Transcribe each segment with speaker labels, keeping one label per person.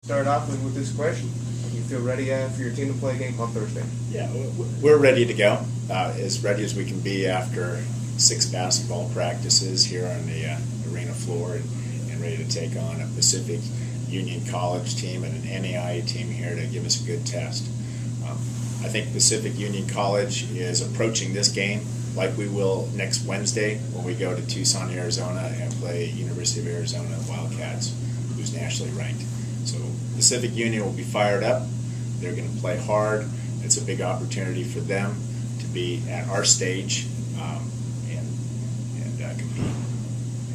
Speaker 1: Start off with this question. Do you feel ready for your team to play a game on Thursday?
Speaker 2: Yeah, we're ready to go. As ready as we can be after 6 basketball practices here on the arena floor and ready to take on a Pacific Union College team and an NAIA team here to give us a good test. I think Pacific Union College is approaching this game like we will next Wednesday when we go to Tucson, Arizona and play University of Arizona Wildcats, who's nationally ranked. So Pacific Union will be fired up. They're going to play hard. It's a big opportunity for them to be at our stage and compete.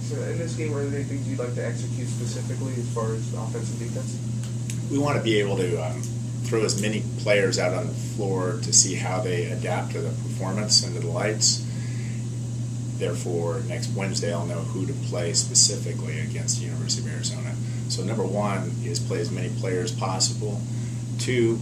Speaker 1: So in this game, are there any things you'd like to execute specifically as far as offense and defense?
Speaker 2: We want to be able to throw as many players out on the floor to see how they adapt to the performance and to the lights. Therefore, next Wednesday I'll know who to play specifically against the University of Arizona. So number one is play as many players as possible. 2,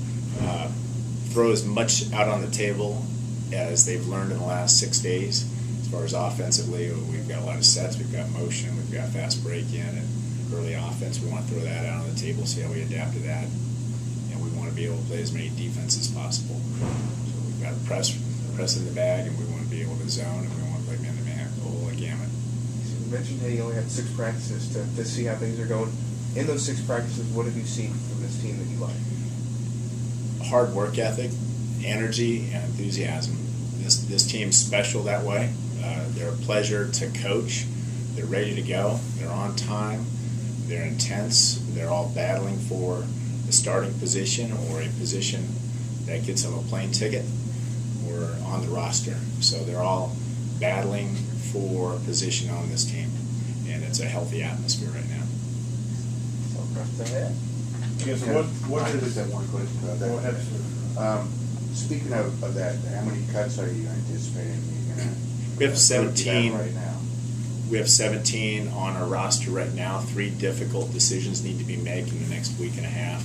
Speaker 2: throw as much out on the table as they've learned in the last 6 days. As far as offensively, we've got a lot of sets, we've got motion, we've got fast break-in and early offense. We want to throw that out on the table, see how we adapt to that. And we want to be able to play as many defenses as possible. So we've got press in the bag, and we want to be able to zone, and we want to play man-to-man, the whole gamut.
Speaker 1: So you mentioned how you only had 6 practices to see how things are going. In those 6 practices, what have you seen from this team that you like?
Speaker 2: Hard work ethic, energy, and enthusiasm. This team's special that way. They're a pleasure to coach. They're ready to go. They're on time. They're intense. They're all battling for the starting position or a position that gets them a plane ticket or on the roster. So they're all battling for a position on this team, and it's a healthy atmosphere right now.
Speaker 1: So across the head.
Speaker 3: Yes, what
Speaker 4: I
Speaker 3: is
Speaker 4: just have one question about that.
Speaker 3: Go ahead, sir.
Speaker 4: Speaking of that, how many cuts are you anticipating you're going to?
Speaker 2: We have 17
Speaker 4: right now.
Speaker 2: We have 17 on our roster right now. 3 difficult decisions need to be made in the next week and a half.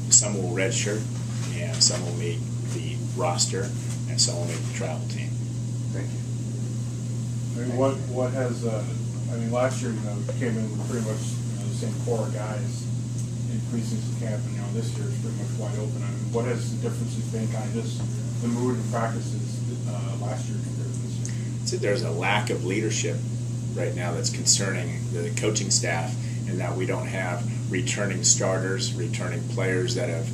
Speaker 2: Some will redshirt, and some will make the roster, and some will make the travel team.
Speaker 1: Thank you.
Speaker 3: I mean, what has last year, we came in with pretty much the same core of guys in preseason camp, and this year is pretty much wide open. I mean, what has the differences been, kind of just the mood and practices last year compared to this year?
Speaker 2: So there's a lack of leadership right now that's concerning the coaching staff, in that we don't have returning starters, returning players that have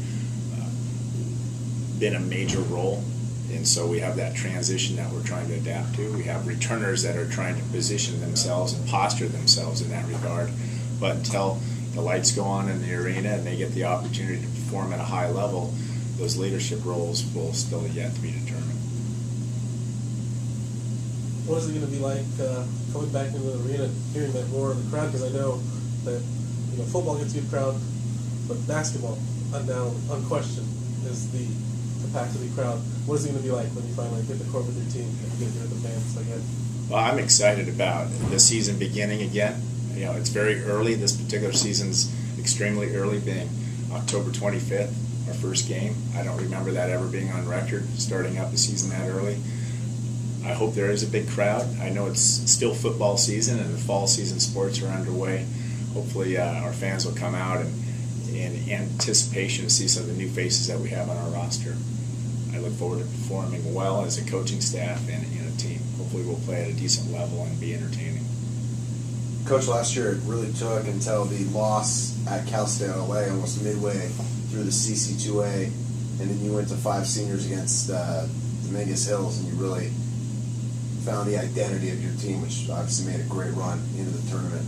Speaker 2: been a major role. And so we have that transition that we're trying to adapt to. We have returners that are trying to position themselves and posture themselves in that regard. But until the lights go on in the arena and they get the opportunity to perform at a high level, those leadership roles will still yet to be determined.
Speaker 5: What is it going to be like coming back into the arena, hearing that roar of the crowd? Because I know that football gets a good crowd, but basketball, now unquestioned, is the capacity crowd. What is it going to be like when you finally get the court with your team and you get here with the fans again?
Speaker 2: Well, I'm excited about the season beginning again. It's very early. This particular season's extremely early, being October 25th, our first game. I don't remember that ever being on record, starting up the season that early. I hope there is a big crowd. I know it's still football season and the fall season sports are underway. Hopefully our fans will come out and in anticipation to see some of the new faces that we have on our roster. I look forward to performing well as a coaching staff and a team. Hopefully we'll play at a decent level and be entertaining.
Speaker 6: Coach, last year it really took until the loss at Cal State LA, almost midway through the CC2A, and then you went to 5 seniors against Dominguez Hills, and you really found the identity of your team, which obviously made a great run into the tournament.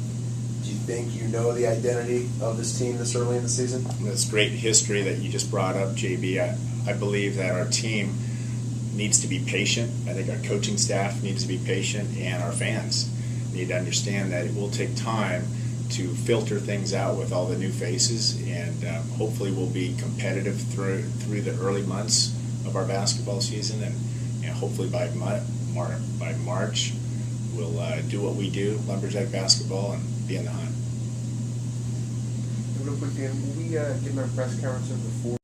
Speaker 6: Do you think you know the identity of this team this early in the season?
Speaker 2: That's great history that you just brought up, JB. I believe that our team needs to be patient. I think our coaching staff needs to be patient, and our fans need to understand that it will take time to filter things out with all the new faces, and hopefully we'll be competitive through the early months of our basketball season, and hopefully by March we'll do what we do, Lumberjack basketball, and be in the hunt.
Speaker 1: Real quick, Dan, will we give our press conferences before?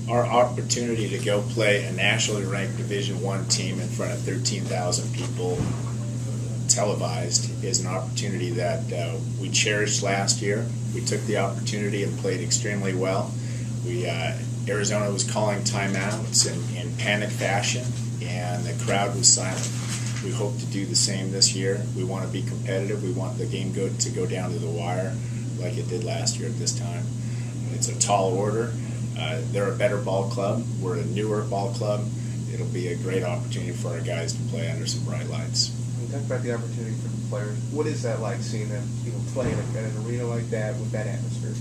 Speaker 2: Our opportunity to go play a nationally ranked Division I team in front of 13,000 people televised is an opportunity that we cherished last year. We took the opportunity and played extremely well. Arizona was calling timeouts in panic fashion, and the crowd was silent. We hope to do the same this year. We want to be competitive. We want the game to go down to the wire like it did last year at this time. It's a tall order. They're a better ball club. We're a newer ball club. It'll be a great opportunity for our guys to play under some bright lights.
Speaker 1: When you talk about the opportunity for the players, what is that like seeing them play in an arena like that with that atmosphere?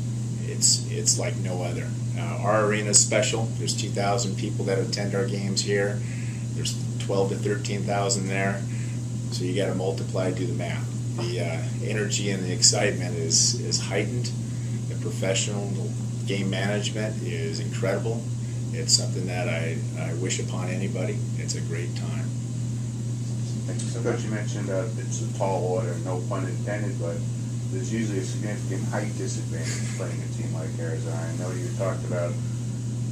Speaker 2: It's like no other. Our arena is special. There's 2,000 people that attend our games here. There's 12 to 13,000 there. So you got to multiply, do the math. The energy and the excitement is heightened. The professional game management is incredible. It's something that I wish upon anybody. It's a great time.
Speaker 4: Coach, you mentioned it's a tall order, no pun intended, but there's usually a significant height disadvantage playing a team like Arizona. I know you talked about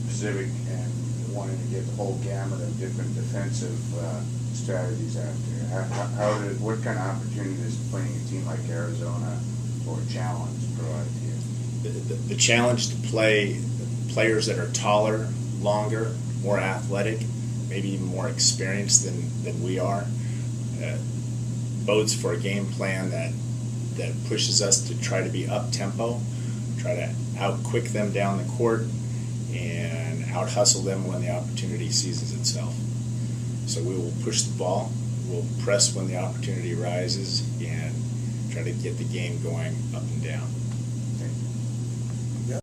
Speaker 4: Pacific and wanting to get the whole gamut of different defensive strategies out there. What kind of opportunity does playing a team like Arizona or challenge provide to you?
Speaker 2: The challenge to play players that are taller, longer, more athletic, maybe even more experienced than we are, bodes for a game plan that pushes us to try to be up-tempo, try to out-quick them down the court, and out-hustle them when the opportunity seizes itself. So we will push the ball, we'll press when the opportunity rises, and try to get the game going up and down.